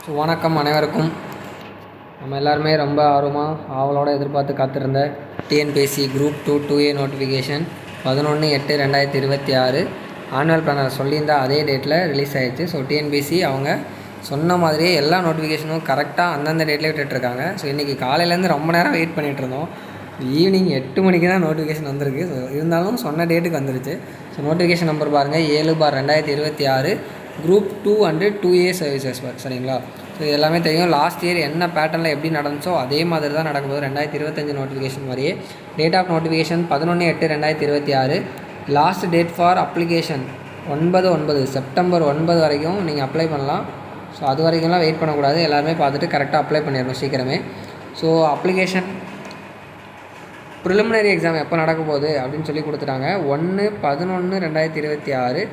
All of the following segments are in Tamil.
ஸோ வணக்கம் அனைவருக்கும். நம்ம எல்லாருமே ரொம்ப ஆவலோடு எதிர்பார்த்து காத்திருந்த TNPSC group 2 2A notification 11/8/2026 annual planar சொல்லியிருந்த அதே டேட்டில் ரிலீஸ் ஆகிடுச்சு. ஸோ டிஎன்பிஎஸ்சி அவங்க சொன்ன மாதிரியே எல்லா நோட்டிஃபிகேஷனும் கரெக்டாக அந்தந்த டேட்லேயே விட்டுட்ருக்காங்க. ஸோ இன்றைக்கி காலையிலேருந்து ரொம்ப நேரம் வெயிட் பண்ணிகிட்ருந்தோம். ஈவினிங் 8 மணிக்கு தான் நோட்டிஃபிகேஷன் வந்திருக்கு. ஸோ இருந்தாலும் சொன்ன டேட்டுக்கு வந்துருச்சு. ஸோ நோட்டிஃபிகேஷன் நம்பர் பாருங்கள் 7/2026 குரூப் 2 அண்டு 2A சர்வீசஸ் சரிங்களா. ஸோ இது எல்லாமே தெரியும். லாஸ்ட் இயர் என்ன பேட்டர்னில் எப்படி நடந்துச்சோ அதே மாதிரி தான் நடக்கும்போது 2025 நோட்டிஃபிகேஷன் மாதிரியே. Date of notification 11/8/2026. Last date for application 9/9 September 9 வரைக்கும் நீங்கள் அப்ளை பண்ணலாம். ஸோ அது வரைக்கும்லாம் வெயிட் பண்ணக்கூடாது. எல்லாருமே பார்த்துட்டு கரெக்டாக அப்ளை பண்ணிடணும் சீக்கிரமே. ஸோ அப்ளிகேஷன் ப்ரிலிமினரி எக்ஸாம் எப்போ நடக்க போகுது அப்படின்னு சொல்லி கொடுத்துட்டாங்க 1/11/2026.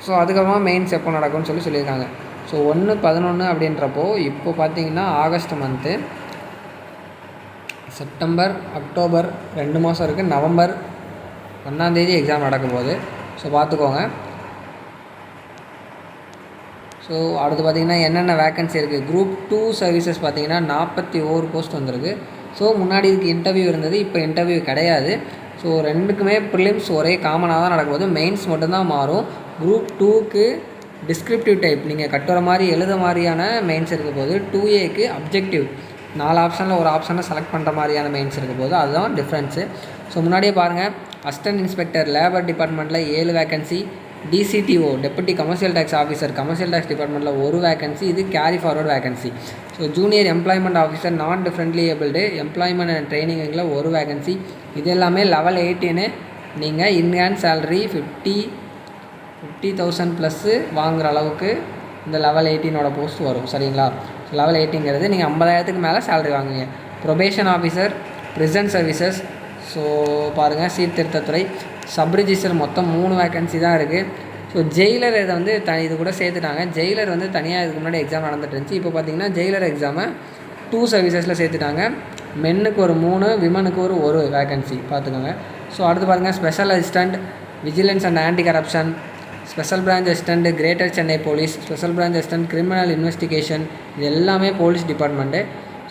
ஸோ அதுக்கப்புறமா மெயின்ஸ் எப்போ நடக்கும்னு சொல்லியிருக்காங்க. ஸோ 1/11 அப்படின்றப்போ இப்போ பார்த்தீங்கன்னா ஆகஸ்ட் மந்த்து, செப்டம்பர், அக்டோபர் 2 மாதம் இருக்குது. நவம்பர் 1 எக்ஸாம் நடக்க போகுது. ஸோ பார்த்துக்கோங்க. ஸோ அடுத்து பார்த்திங்கன்னா என்னென்ன வேக்கன்சி இருக்குது. குரூப் 2 சர்வீசஸ் பார்த்திங்கன்னா 41 போஸ்ட் வந்திருக்கு. ஸோ முன்னாடி இதுக்கு இன்டர்வியூ இருந்தது, இப்போ இன்டர்வியூ கிடையாது. ஸோ ரெண்டுக்குமே ப்ரிலிம்ஸ் ஒரே காமனாக தான் நடக்கும்போது மெயின்ஸ் மட்டும்தான் மாறும். குரூப் 2க்கு டிஸ்கிரிப்டிவ் டைப் நீங்கள் கட்டுற மாதிரி எழுத மாதிரியான மெயின்ஸ் இருக்க போது, 2Aக்கு அப்ஜெக்டிவ் 4 ஆப்ஷனில் ஒரு ஆப்ஷனை செலக்ட் பண்ணுற மாதிரியான மெயின்ஸ் இருக்க போது, அதுதான் டிஃப்ரென்ஸு. ஸோ முன்னாடியே பாருங்கள், அசிஸ்டன்ட் இன்ஸ்பெக்டர் லேபர் டிபார்ட்மெண்ட்டில் 7 vacancy, DCTO deputy commercial tax officer commercial tax டிபார்ட்மெண்ட்டில் 1 வேக்கன்சி, இது carry forward vacancy. So junior employment officer நான் டிஃப்ரெண்ட்லி ஏபிள்டு எம்ப்ளாய்மெண்ட் அண்ட் ட்ரைனிங்கில் 1 வேக்கன்சி. இது எல்லாமே லெவல் 18. நீங்கள் இன்ஹேண்ட் சேலரி 50,000 ப்ளஸ்ஸு வாங்குகிற அளவுக்கு இந்த லெவல் 18ஓட போஸ்ட் வரும் சரிங்களா. ஸோ லெவல் 18ங்கிறது நீங்கள் 50,000க்கு மேலே சேலரி வாங்குவீங்க. Probation officer, prison services, so பாருங்கள் சீர்திருத்தத்துறை, சப் ரிஜிஸ்டர் மொத்தம் 3 வேக்கன்சி தான் இருக்குது. ஸோ ஜெயிலர் இதை வந்து இது கூட சேர்த்துட்டாங்க. ஜெயிலர் வந்து தனியாக இதுக்கு முன்னாடி எக்ஸாம் நடந்துட்டு இருந்துச்சு. இப்போ பார்த்தீங்கன்னா ஜெயிலர் எக்ஸாமை 2 சர்வீசஸில் சேர்த்துட்டாங்க. மென்னுக்கு ஒரு 3, விமனுக்கு ஒரு வேக்கன்சி பார்த்துக்கோங்க. ஸோ அடுத்து பாருங்கள், special assistant vigilance and anti corruption, special branch assistant greater Chennai police, special branch assistant criminal investigation, இது எல்லாமே police department.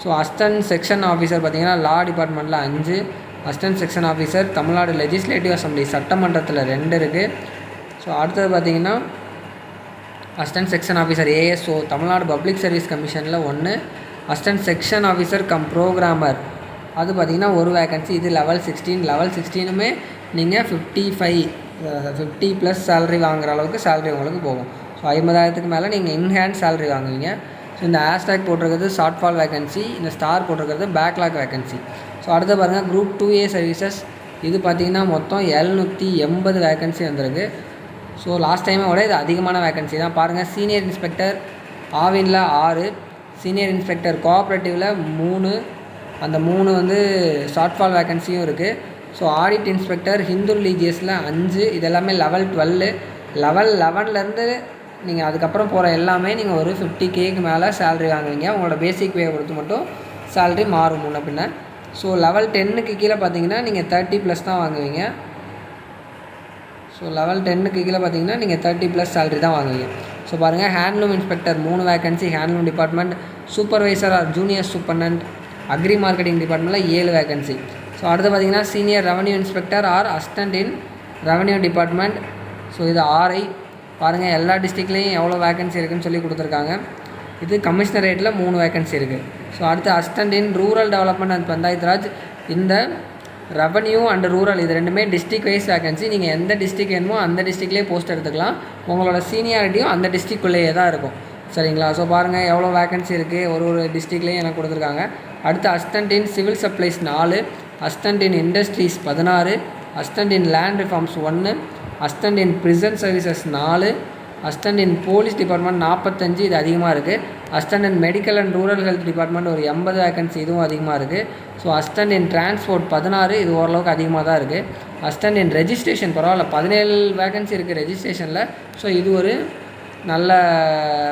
So assistant section officer பார்த்திங்கன்னா லா டிபார்ட்மெண்ட்டில் 5, assistant section officer Tamil Nadu legislative assembly சட்டமன்றத்தில் 2 இருக்குது. ஸோ அடுத்தது பார்த்திங்கன்னா assistant section officer ASO Tamil Nadu public service கமிஷனில் 1, assistant section officer cum programmer அது பார்த்திங்கன்னா 1 வேக்கன்சி. இது லெவல் 16. லெவல் 16மே நீங்கள் 50 ப்ளஸ் சேலரி வாங்குகிற அளவுக்கு சேலரி உங்களுக்கு போகும். ஸோ 50,000க்கு மேலே நீங்கள் இன்ஹேண்ட் சேலரி வாங்குவீங்க. ஸோ இந்த ஹேஷ்டேக் போட்டிருக்கிறது ஷார்ட் ஃபால் வேக்கன்சி, இந்த ஸ்டார் போட்டிருக்கிறது பேக்லாக் வேக்கன்சி. ஸோ அடுத்து பாருங்கள், குரூப் 2A சர்வீசஸ், இது பார்த்திங்கன்னா மொத்தம் 780 வேக்கன்சி வந்திருக்கு. ஸோ லாஸ்ட் டைமை விட இது அதிகமான வேக்கன்சி தான். பாருங்கள், சீனியர் இன்ஸ்பெக்டர் ஆவினில் 6, சீனியர் இன்ஸ்பெக்டர் கோஆப்ரேட்டிவில் 3, அந்த 3 வந்து ஷார்ட் ஃபால் வேக்கன்சியும் இருக்குது. ஸோ ஆடிட் இன்ஸ்பெக்டர் ஹிந்து ரிலீஜியஸில் 5, இது எல்லாமே லெவல் 12. லெவல் 11லேருந்து நீங்கள் அதுக்கப்புறம் போகிற எல்லாமே நீங்கள் ஒரு 50Kக்கு மேலே சேலரி வாங்குவீங்க. உங்களோட பேசிக் வே பொறுத்து மட்டும் சேலரி மாறும் முன்ன பின்ன. ஸோ லெவல் 10க்கு கீழே பார்த்தீங்கன்னா நீங்கள் 30 ப்ளஸ் தான் வாங்குவீங்க. ஸோ லெவல் 10க்கு கீழே பார்த்தீங்கன்னா நீங்கள் 30 ப்ளஸ் சேலரி தான் வாங்குவீங்க. ஸோ பாருங்கள், handloom inspector 3 vacancy, handloom department, supervisor or junior superintendent agri marketing டிபார்ட்மெண்ட்டில் 7 வேக்கன்சி. ஸோ அடுத்து பார்த்திங்கன்னா senior revenue inspector or assistant in revenue department. So இது 6. பாருங்கள், எல்லா டிஸ்ட்ரிக்ட்லேயும் எவ்வளோ வேக்கன்சி இருக்குதுன்னு சொல்லி கொடுத்துருக்காங்க. இது கமிஷனரேட்டில் 3 வேக்கன்சி இருக்குது. ஸோ அடுத்து assistant in rural development and panchayat Raj, இந்த ரெவன்யூ அண்ட் ரூரல் இது ரெண்டுமே டிஸ்ட்ரிக் வைஸ் வேக்கன்சி. நீங்கள் எந்த டிஸ்ட்ரிக் வேணுமோ அந்த டிஸ்ட்ரிக்ட்லேயே போஸ்ட் எடுத்துக்கலாம். உங்களோட சீனியாரிட்டியும் அந்த டிஸ்ட்ரிக்குள்ளேயே தான் இருக்கும் சரிங்களா. ஸோ பாருங்கள் எவ்வளோ வேக்கன்சி இருக்குது ஒரு டிஸ்ட்ரிக்ட்லேயும் எனக்கு கொடுத்துருக்காங்க. அடுத்து assistant in civil supplies 4, assistant in industries 16, assistant in land reforms 1, assistant in prison services 4, assistant in police department 45, இது அதிகமாக இருக்குது. Assistant in medical and rural health department ஒரு 80 வேக்கன்சி, இதுவும் அதிகமாக இருக்குது. ஸோ அசிஸ்டன்ட் இன் டிரான்ஸ்போர்ட் 16, இது ஓரளவுக்கு அதிகமாக தான் இருக்குது. அசிஸ்டன்ட் இன் ரெஜிஸ்ட்ரேஷன் பரவாயில்ல, 17 வேக்கன்சி இருக்குது ரெஜிஸ்ட்ரேஷனில். ஸோ இது ஒரு நல்ல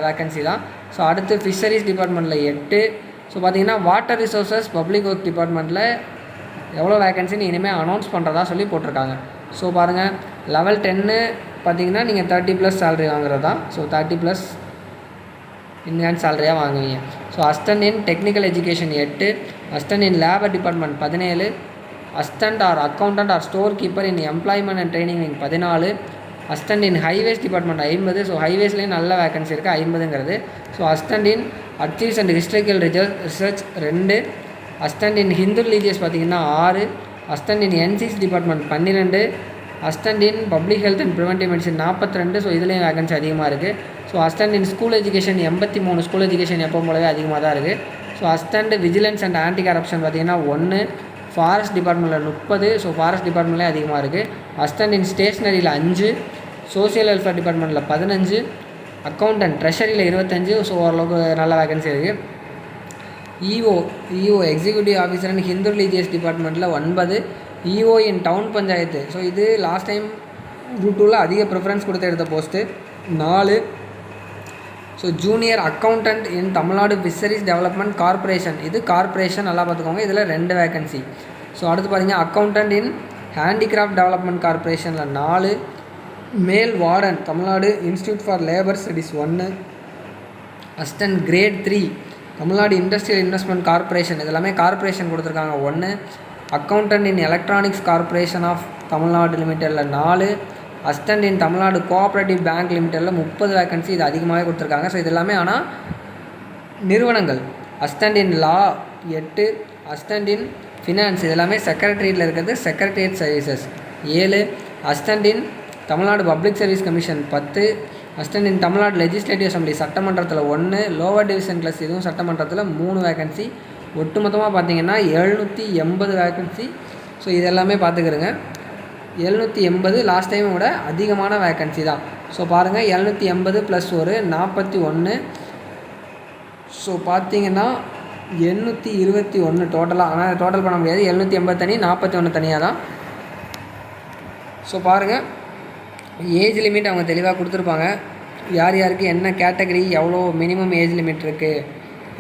வேக்கன்சி தான். ஸோ அடுத்து ஃபிஷரிஸ் டிபார்ட்மெண்ட்டில் 8. ஸோ பார்த்திங்கன்னா வாட்டர் ரிசோர்ஸஸ் பப்ளிக் ஒர்க் டிபார்ட்மெண்ட்டில் எவ்வளோ வேக்கன்சின்னு இனிமேல் அனௌன்ஸ் பண்ணுறதா சொல்லி போட்டிருக்காங்க. ஸோ பாருங்கள், லெவல் 10 பார்த்திங்கன்னா நீங்கள் 30 ப்ளஸ் சேலரி வாங்குறது தான். ஸோ 30 ப்ளஸ் இன்ஹேண்ட் சேலரியாக வாங்குவீங்க. So assistant in technical education 8, assistant in labour department 17, assistant or accountant or store keeper in employment and training wing 14, assistant in highways department 50. So ஹைவேஸ்லேயும் நல்ல வேகன்சி இருக்குது 50ங்கிறது. So assistant in archives and historical research 2, assistant in Hindu religious பார்த்திங்கன்னா 6, assistant in NCC department 12, assistant in public health and preventive medicine 42. So இதுலேயும் வேகன்சி அதிகமாக இருக்குது. ஸோ அசிஸ்டன்ட் இன் ஸ்கூல் எஜுகேஷன் 83. ஸ்கூல் எஜுகேஷன் எப்போ போலவே அதிகமாக தான் இருக்குது. So assistant vigilance and anti corruption பார்த்திங்கன்னா 1, ஃபாரஸ்ட் டிபார்ட்மெண்ட்டில் 30. ஸோ ஃபாரஸ்ட் டிபார்ட்மெண்ட்லேயே அதிகமாக இருக்குது. அசிஸ்டன்ட் இன் ஸ்டேஷ்னரியில் 5, சோசியல் வெல்ஃபேர் டிபார்ட்மெண்ட்டில் 15, அக்கௌண்டன்ட் ட்ரெஷரியில் 25. ஸோ ஓரளவுக்கு நல்ல வேகன்சி இருக்குது. EO executive officer and Hindu religious டிபார்ட்மெண்ட்டில் 9, இஓ இன் டவுன் பஞ்சாயத்து. ஸோ இது லாஸ்ட் டைம் குரூப் 2ல் அதிக ப்ரிஃபரன்ஸ் கொடுத்து எடுத்த போஸ்ட்டு 4. ஸோ ஜூனியர் அக்கௌண்டன்ட் இன் தமிழ்நாடு ஃபிஷரிஸ் டெவலப்மெண்ட் கார்பரேஷன், இது கார்பரேஷன் நல்லா பார்த்துக்கோங்க, இதில் 2 வேகன்சி. ஸோ அடுத்து பார்த்தீங்கன்னா அக்கௌண்டன்ட் இன் ஹேண்டிகிராஃப்ட் டெவலப்மெண்ட் கார்பரேஷனில் 4, மேல் warden Tamil Nadu institute for labour studies 1, assistant great 3 Tamil Nadu industrial investment corporation, இதெல்லாமே கார்பரேஷன் கொடுத்துருக்காங்க 1, accountant in electronics corporation of Tamil Nadu லிமிட்டடில் 4, assistant in Tamil Nadu cooperative bank லிமிட்டடில் 30 வேகன்சி. இது அதிகமாகவே கொடுத்துருக்காங்க. ஸோ இது எல்லாமே ஆனால் நிறுவனங்கள். Assistant in law 8, assistant in finance இதெல்லாமே செக்ரட்டரியேட்டில் இருக்கிறது secretariat services 7, assistant in Tamil Nadu public service commission 10, assistant in Tamil Nadu legislative assembly சட்டமன்றத்தில் 1, லோவர் டிவிஷன் கிளாஸ் இதுவும் சட்டமன்றத்தில் 3 வேகன்சி. ஒட்டுமொத்தமாக பார்த்தீங்கன்னா 780 வேகன்சி. ஸோ இதெல்லாமே பார்த்துக்கிறங்க. 780 லாஸ்ட் டைமை விட அதிகமான வேக்கன்சி தான். ஸோ பாருங்கள் 780 + 1 41. ஸோ பார்த்தீங்கன்னா 821 டோட்டலாக. ஆனால் டோட்டல் பண்ண முடியாது, 780 தனி 41 தனியாக தான். ஸோ பாருங்கள் ஏஜ் லிமிட் அவங்க தெளிவாக கொடுத்துருப்பாங்க. யார் யாருக்கு என்ன கேட்டகரி, எவ்வளோ மினிமம் ஏஜ் லிமிட் இருக்குது,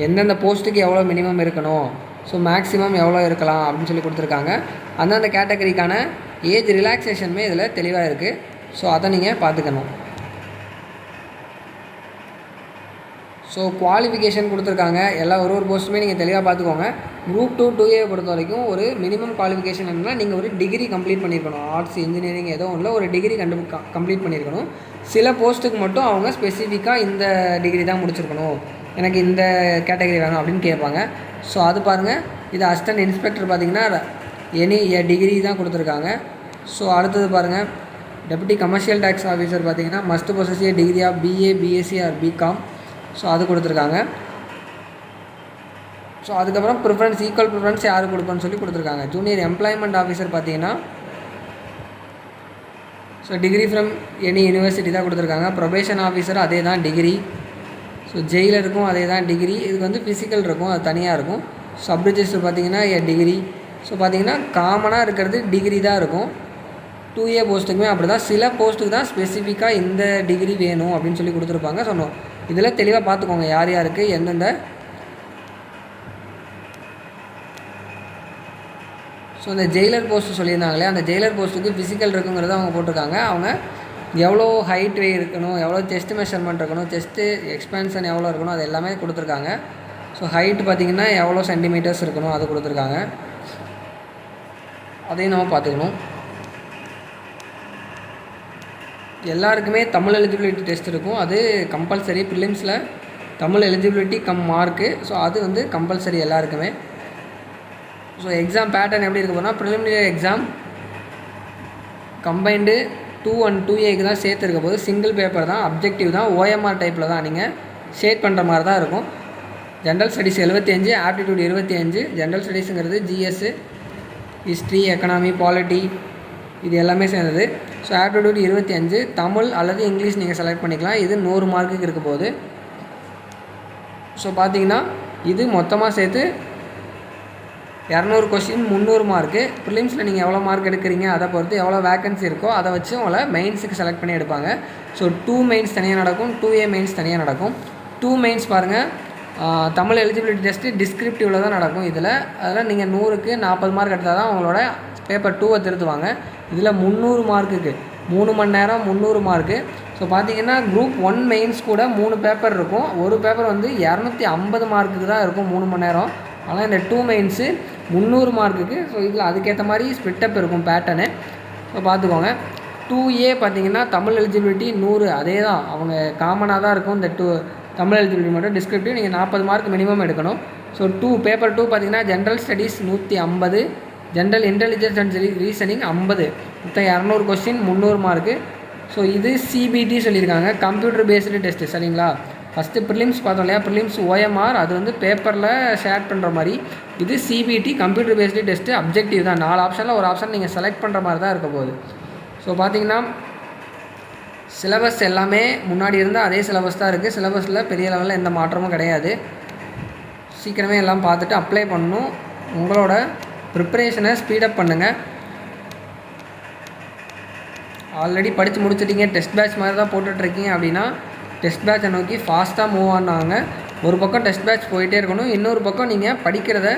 எந்தெந்த போஸ்ட்டுக்கு எவ்வளோ மினிமம் இருக்கணும், ஸோ மேக்ஸிமம் எவ்வளோ இருக்கலாம் அப்படின்னு சொல்லி கொடுத்துருக்காங்க. அந்தந்த கேட்டகரிக்கான ஏஜ் ரிலாக்ஸேஷனுமே இதில் தெளிவாக இருக்குது. ஸோ அதை நீங்கள் பார்த்துக்கணும். ஸோ குவாலிஃபிகேஷன் கொடுத்துருக்காங்க. எல்லா ஒரு போஸ்ட்டுமே நீங்கள் தெளிவாக பார்த்துக்கோங்க. குரூப் 2 2A பொறுத்த வரைக்கும் ஒரு மினிமம் குவாலிஃபிகேஷன் என்னன்னா நீங்கள் ஒரு டிகிரி கம்ப்ளீட் பண்ணியிருக்கணும். ஆர்ட்ஸ் இன்ஜினியரிங் ஏதோ ஒன்றில் ஒரு டிகிரி கம்ப்ளீட் பண்ணியிருக்கணும். சில போஸ்ட்டுக்கு மட்டும் அவங்க ஸ்பெசிஃபிக்காக இந்த டிகிரி தான் முடிச்சிருக்கணும், எனக்கு இந்த கேட்டகரி வேணும் அப்படின்னு கேட்பாங்க. ஸோ அது பாருங்கள். இது அசிஸ்டன்ட் இன்ஸ்பெக்டர் பார்த்திங்கன்னா எனி டிகிரி தான் கொடுத்துருக்காங்க. ஸோ அடுத்தது பாருங்கள் டெப்யூட்டி கமர்ஷியல் டேக்ஸ் ஆஃபீஸர் பார்த்திங்கன்னா must possess a degree of BA BSc or BCom. So அது கொடுத்துருக்காங்க. ஸோ அதுக்கப்புறம் ப்ரிஃபரன்ஸ் ஈக்குவல் ப்ரிஃபரன்ஸ் யாருக்கு கொடுப்போன்னு சொல்லி கொடுத்துருக்காங்க. ஜூனியர் எம்ப்ளாய்மெண்ட் ஆஃபீஸர் பார்த்திங்கன்னா so degree from any university தான் கொடுத்துருக்காங்க. ப்ரொபேஷன் ஆஃபீஸர் அதே தான் டிகிரி. ஸோ ஜெயிலருக்கும் அதே தான் டிகிரி. இதுக்கு வந்து ஃபிசிக்கல் இருக்கும், அது தனியாக இருக்கும். சப் ரிஜிஸ்டர் பார்த்திங்கன்னா டிகிரி. ஸோ பார்த்திங்கன்னா காமனாக இருக்கிறது டிகிரி தான் இருக்கும். 2A போஸ்ட்டுக்குமே அப்படி தான். சில போஸ்ட்டுக்கு தான் ஸ்பெசிஃபிக்காக இந்த டிகிரி வேணும் அப்படின்னு சொல்லி கொடுத்துருப்பாங்க. ஸோ இதில் தெளிவாக பார்த்துக்கோங்க யார் யாருக்கு எந்தெந்த. ஸோ இந்த ஜெயிலர் போஸ்ட்டு சொல்லியிருந்தாங்களே, அந்த ஜெயிலர் போஸ்ட்டுக்கு ஃபிசிக்கல் இருக்குங்கிறத அவங்க போட்டிருக்காங்க. அவங்க எவ்வளோ ஹைட் இருக்கணும், எவ்வளோ செஸ்ட் மெஷர்மெண்ட் இருக்கணும், செஸ்ட்டு எக்ஸ்பென்ஷன் எவ்வளோ இருக்கணும், அது எல்லாமே கொடுத்துருக்காங்க. ஸோ ஹைட் பார்த்திங்கன்னா எவ்வளோ சென்டிமீட்டர்ஸ் இருக்கணும் அது கொடுத்துருக்காங்க. அதையும் நம்ம பார்த்துக்கணும். எல்லாருக்குமே தமிழ் எலிஜிபிலிட்டி டெஸ்ட் இருக்கும். அது கம்பல்சரி. ப்ரிலிம்ஸில் Tamil eligibility cum mark. So அது வந்து கம்பல்சரி எல்லாருக்குமே. ஸோ எக்ஸாம் பேட்டர்ன் எப்படி இருக்க போனால் ப்ரிலிமினரி எக்ஸாம் கம்பைண்டு 2 and 2Aக்கு தான் சேர்த்துருக்க போது சிங்கிள் பேப்பர் தான், அப்ஜெக்டிவ் தான், OMR டைப்பில் தான் நீங்கள் ஷேட் பண்ணுற மாதிரி தான் இருக்கும். General studies 75, aptitude 25. ஜென்ரல் ஸ்டடீஸுங்கிறது GS, ஹிஸ்ட்ரி, எக்கனாமி, பாலிட்டி இது எல்லாமே சேர்ந்தது. So aptitude 25. தமிழ் அல்லது இங்கிலீஷ் நீங்கள் செலக்ட் பண்ணிக்கலாம். இது 100 மார்க்குக்கு இருக்க போகுது. ஸோ பார்த்தீங்கன்னா இது மொத்தமாக சேர்த்து 200 கொஸ்டின் 300 மார்க்கு. ப்ரிலிம்ஸில் நீங்கள் எவ்வளோ மார்க் எடுக்கிறீங்க அதை பொறுத்து எவ்வளோ வேக்கன்சி இருக்கோ அதை வச்சு உங்களை மெயின்ஸுக்கு செலக்ட் பண்ணி எடுப்பாங்க. ஸோ 2 மெயின்ஸ் தனியாக நடக்கும், 2A மெயின்ஸ் தனியாக நடக்கும். 2 மெயின்ஸ் பாருங்கள் தமிழ் எலிஜிபிலிட்டி டெஸ்ட்டு டிஸ்கிரிப்டிவில் தான் நடக்கும். அதில் நீங்கள் 100க்கு 40 மார்க் எடுத்தால் தான் உங்களோட பேப்பர் 2 திருத்துவாங்க. இதில் 300 மார்க்குக்கு 3 மணி நேரம் 300 மார்க்கு. ஸோ பார்த்தீங்கன்னா குரூப் 1 மெயின்ஸ் கூட 3 பேப்பர் இருக்கும். ஒரு பேப்பர் வந்து 250 மார்க்குக்கு தான் இருக்கும் 3 மணி நேரம். ஆனால் இந்த 2 மெயின்ஸு 300 மார்க்குக்கு. ஸோ இதில் அதுக்கேற்ற மாதிரி ஸ்ப்ளிட்டப் இருக்கும் பேட்டர்னு. ஸோ பார்த்துக்கோங்க. 2A பார்த்தீங்கன்னா தமிழ் எலிஜிபிலிட்டி 100 அதே தான், அவங்க காமனாக தான் இருக்கும். இந்த தமிழ் எலிஜிபிலிட்டி மட்டும் டிஸ்கிரிப்டிவ் நீங்கள் 40 மார்க் மினிமம் எடுக்கணும். ஸோ பேப்பர் 2 பார்த்தீங்கன்னா general studies 150, general intelligence and reasoning 50, மொத்தம் 200 கொஸ்டின் 300 மார்க்கு. ஸோ இது CBT சொல்லியிருக்காங்க, கம்ப்யூட்டர் பேஸ்டு டெஸ்ட்டு. சரிங்களா? ஃபஸ்ட்டு ப்ரிலிம்ஸ் பார்த்தோம் இல்லையா, ப்ரிலிம்ஸ் OMR அது வந்து பேப்பரில் ஷேர் பண்ணுற மாதிரி. இது CBT computer based test, objective தான். 4 ஆப்ஷனில் ஒரு ஆப்ஷன் நீங்கள் செலக்ட் பண்ணுற மாதிரி தான் இருக்க போகுது. ஸோ பார்த்தீங்கன்னா சிலபஸ் எல்லாமே முன்னாடி இருந்தால் அதே சிலபஸ் தான் இருக்குது. சிலபஸில் பெரிய லெவலில் எந்த மாற்றமும் கிடையாது. சீக்கிரமே எல்லாம் பார்த்துட்டு அப்ளை பண்ணணும். உங்களோட ப்ரிப்பரேஷனை ஸ்பீடப் பண்ணுங்கள். ஆல்ரெடி படித்து முடிச்சிட்டிங்க, டெஸ்ட் பேட்ச் மாதிரி தான் போட்டுட்ருக்கீங்க அப்படின்னா டெஸ்ட் பேட்சை நோக்கி ஃபாஸ்ட்டாக மூவ் ஆனாங்க. ஒரு பக்கம் டெஸ்ட் பேட்ச் போயிட்டே இருக்கணும், இன்னொரு பக்கம் நீங்கள் படிக்கிறத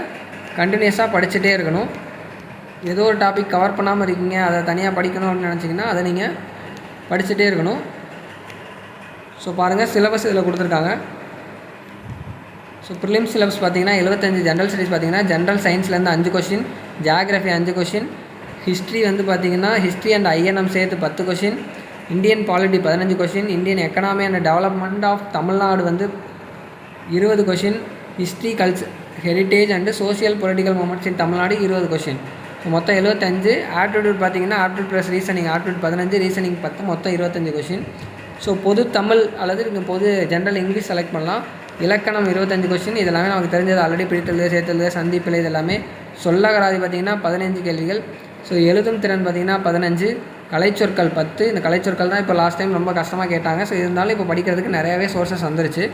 கண்டினியூஸாக படிச்சுட்டே இருக்கணும். ஏதோ ஒரு டாபிக் கவர் பண்ணாமல் இருக்கீங்க, அதை தனியாக படிக்கணும் அப்படின்னு நினச்சிங்கன்னா அதை நீங்கள் படிச்சுட்டே இருக்கணும். ஸோ பாருங்கள், சிலபஸ் இதில் கொடுத்துருக்காங்க. ஸோ ப்ரிலிம்ஸ் சிலபஸ் பார்த்தீங்கன்னா 75, ஜென்ரல் ஸ்டடீஸ் பார்த்தீங்கன்னா ஜென்ரல் சயின்ஸ்லேருந்து 5 கொஷின், ஜியாகிரஃபி 5 கொஷின், ஹிஸ்ட்ரி வந்து பார்த்திங்கன்னா ஹிஸ்ட்ரி அண்ட் INM சேர்த்து 10 question, Indian polity 15 question, Indian economy and development of Tamil Nadu வந்து 20 question, history heritage and social political movements in Tamil Nadu 20 question. So மொத்தம் 75. ஆப்டிடியூட் பார்த்தீங்கன்னா aptitude plus reasoning, aptitude 15, reasoning 10, மொத்தம் 25 கொஷின். ஸோ பொது தமிழ் அல்லது நீங்கள் பொது ஜென்ரல் இங்கிலீஷ் செலக்ட் பண்ணலாம். இலக்கணம் 25 கொஷின், இதெல்லாமே நமக்கு தெரிஞ்சது ஆல்ரெடி. பிரித்தல், சேர்த்தல், சந்திப்பில் இதெல்லாமே. சொல்லகராதி பார்த்திங்கன்னா 15 கேள்விகள். ஸோ எழுதும் திறன் பார்த்திங்கன்னா 15, கலைச்சொற்கள் 10. இந்த கலைச்சொற்கள் தான் இப்போ லாஸ்ட் டைம் ரொம்ப கஷ்டமாக கேட்டாங்க. ஸோ இருந்தாலும் இப்போ படிக்கிறதுக்கு நிறையாவே சோர்ஸஸ் வந்துருச்சு.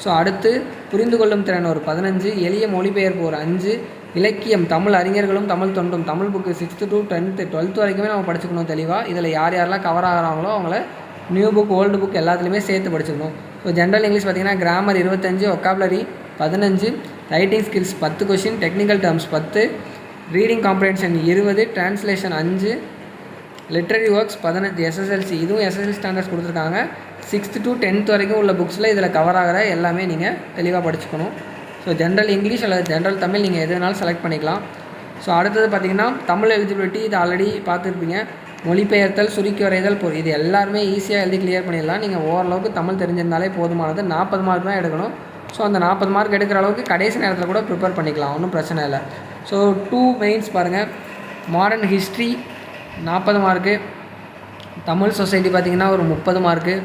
ஸோ அடுத்து புரிந்து கொள்ளும் திறன் ஒரு 15, எளிய மொழிபெயர்ப்பு ஒரு 5, இலக்கியம் தமிழ் அறிஞர்களும் தமிழ் தொண்டும், Tamil book 6th to 10th 12th வரைக்குமே நம்ம படிச்சுக்கணும் தெளிவாக. இதில் யார் யாரெல்லாம் கவர் ஆகிறாங்களோ அவங்கள நியூ புக் ஓல்டு புக் எல்லாத்துலேயுமே சேர்த்து படிச்சுக்கணும். ஸோ ஜென்ரல் இங்கிலீஷ் பார்த்திங்கன்னா grammar 25, vocabulary 15, writing skills 10 question, technical terms 10, reading comprehension 20, translation 5, literary works 15, SSLC இதுவும் SSLC ஸ்டாண்டர்ட்ஸ் கொடுத்துருக்காங்க. 6th to 10th வரைக்கும் உள்ள புக்ஸில் இதில் கவர் ஆகிற எல்லாமே நீங்கள் தெளிவாக படிச்சுக்கணும். ஸோ ஜென்ரல் இங்கிலீஷ் அல்லது ஜென்ரல் தமிழ் நீங்கள் எது வேணாலும் செலக்ட் பண்ணிக்கலாம். ஸோ அடுத்தது பார்த்திங்கன்னா தமிழ் எலிஜிபிலிட்டி, இது ஆல்ரெடி பார்த்துருப்பீங்க. மொழிபெயர்த்தல், சுருக்கி வரைதல், இது எல்லாருமே ஈஸியாக எழுதி கிளியர் பண்ணிடலாம். நீங்கள் ஓரளவுக்கு தமிழ் தெரிஞ்சிருந்தாலே போதுமானது. 40 மார்க் தான் எடுக்கணும். ஸோ அந்த 40 மார்க் எடுக்கிற அளவுக்கு கடைசி நேரத்தில் கூட ப்ரிப்பேர் பண்ணிக்கலாம், ஒன்றும் பிரச்சனை இல்லை. ஸோ 2 மெயின்ஸ் பாருங்கள். Modern history 40 mark, Tamil society பார்த்திங்கன்னா ஒரு 30 மார்க்கு,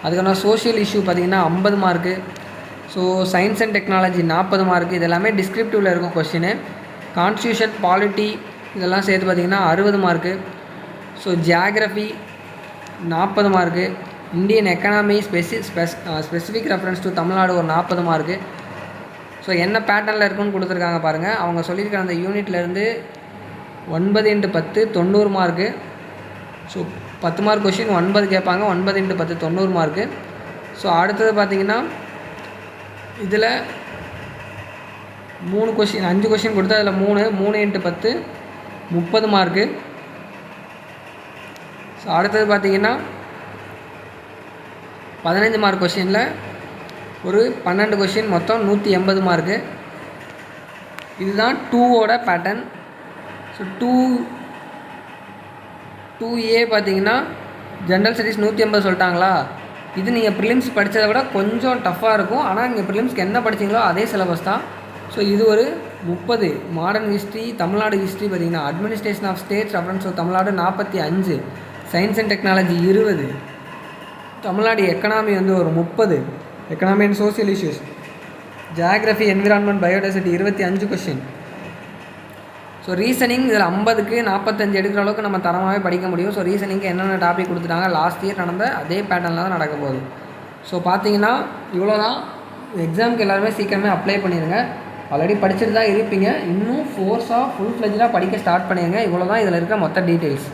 அதுக்கப்புறம் சோஷியல் இஷ்யூ பார்த்திங்கன்னா 50 mark, so science and technology 40 mark. இது எல்லாமே டிஸ்கிரிப்டிவில் இருக்கும் கொஷினு. கான்ஸ்டியூஷன், பாலிட்டி இதெல்லாம் சேர்த்து பார்த்திங்கன்னா 60 mark. So geography 40 mark, Indian economy specific reference to Tamil Nadu ஒரு 40 மார்க்கு. ஸோ என்ன பேட்டர்னில் இருக்குன்னு கொடுத்துருக்காங்க பாருங்கள். அவங்க சொல்லியிருக்கிற அந்த யூனிட்லேருந்து 9 × 10 90 மார்க்கு. ஸோ 10 மார்க் கொஷின் 9 கேட்பாங்க, 9 × 10 90 மார்க்கு. ஸோ அடுத்தது பார்த்திங்கன்னா இதில் 3 கொஷின் 5 கொஷின் கொடுத்து அதில் 3 × 10 30 மார்க்கு. ஸோ அடுத்தது பார்த்திங்கன்னா 15 மார்க் கொஷினில் ஒரு 12 கொஷின், மொத்தம் 180 மார்க்கு. இதுதான் 2ஓட பேட்டர்ன். ஸோ 2A பார்த்திங்கன்னா ஜென்ரல் ஸ்டடீஸ் 180 சொல்லிட்டாங்களா. இது நீங்கள் ப்ரிலிம்ஸ் படித்ததை விட கொஞ்சம் டஃப்பாக இருக்கும். ஆனால் நீங்கள் ப்ரிலிம்ஸ்க்கு என்ன படிச்சிங்களோ அதே சிலபஸ் தான். ஸோ இது ஒரு 30. மாடர்ன் ஹிஸ்ட்ரி, தமிழ்நாடு ஹிஸ்ட்ரி பார்த்திங்கன்னா administration of states reference of Tamil Nadu 45, science and technology 20, Tamil Nadu economy வந்து ஒரு 30, economy and social issues, geography, environment, biodiversity 25 question. So reasoning இதில் 50க்கு 45 எடுக்கிற அளவுக்கு நம்ம தரமாகவே படிக்க முடியும். ஸோ ரீசனிங்க்கு என்னென்ன டாபிக் கொடுத்துட்டாங்க லாஸ்ட் இயர் நடந்த அதே பேட்டர்னில் தான் நடக்க போகுது. ஸோ பார்த்தீங்கன்னா இவ்வளோ தான். எக்ஸாமுக்கு எல்லாருமே சீக்கிரமே அப்ளை பண்ணிடுங்க. ஆல்ரெடி படிச்சுட்டு தான் இருப்பீங்க, இன்னும் ஃபோர்ஸாக ஃபுல் ஃப்ளெஜ்டாக படிக்க ஸ்டார்ட் பண்ணிடுங்க. இவ்வளோ தான் இதில் இருக்க மொத்த டீட்டெயில்ஸ்.